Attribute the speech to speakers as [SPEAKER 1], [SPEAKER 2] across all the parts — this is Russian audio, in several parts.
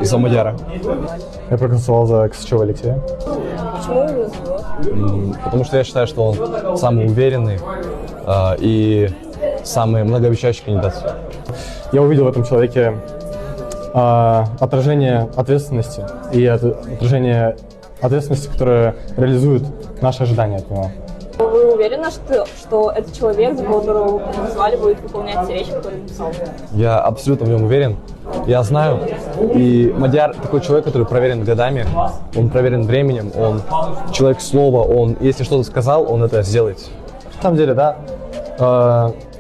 [SPEAKER 1] из Мадьяра.
[SPEAKER 2] Я проголосовал за Косачева Алексея.
[SPEAKER 3] Почему именно за него?
[SPEAKER 1] Потому что я считаю, что он самый уверенный и самый многообещающий кандидат.
[SPEAKER 2] Я увидел в этом человеке отражение ответственности и отражение ответственности, которая реализует наши ожидания от него.
[SPEAKER 3] Вы уверены, что этот человек, за которого вы назвали, будет выполнять те речи, которые написал?
[SPEAKER 1] Я абсолютно в нем уверен. Я знаю. И Мадьяр такой человек, который проверен годами, он проверен временем, он человек слова, он, если что-то сказал, он это сделает.
[SPEAKER 2] На самом деле, да,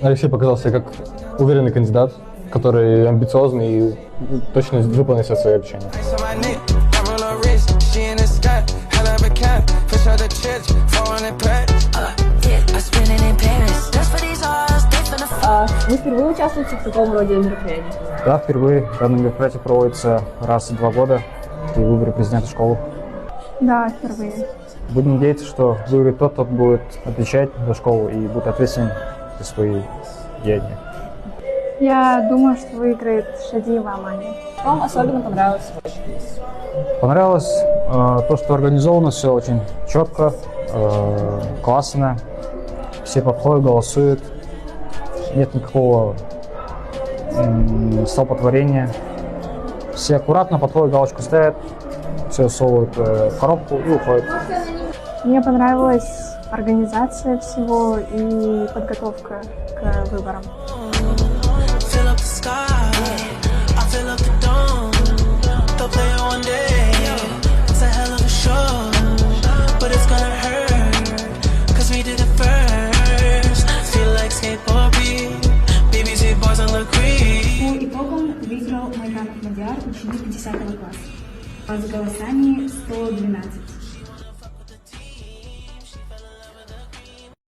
[SPEAKER 2] Алексей показался как уверенный кандидат, который амбициозный и точно выполнит все свои обещания.
[SPEAKER 3] Вы впервые участвуете в таком роде мероприятий?
[SPEAKER 4] Да, впервые. Данное мероприятие проводится раз в 2 года при выборе президента школы.
[SPEAKER 5] Да, впервые.
[SPEAKER 4] Будем надеяться, что выиграет тот, кто будет отвечать за школу и будет ответственен за свои деяния.
[SPEAKER 5] Я думаю, что выиграет Шадиева Амани.
[SPEAKER 3] Что вам особенно понравилось?
[SPEAKER 4] Понравилось то, что организовано все очень четко, классно. Все подходят, голосуют. Нет никакого столпотворения. Все аккуратно подходят, галочку ставят, все совывают в коробку и уходят.
[SPEAKER 5] Мне понравилась организация всего и подготовка к выборам.
[SPEAKER 6] По итогам выиграл Майданов Мадьяр, ученик 10 класса. С голосами 112.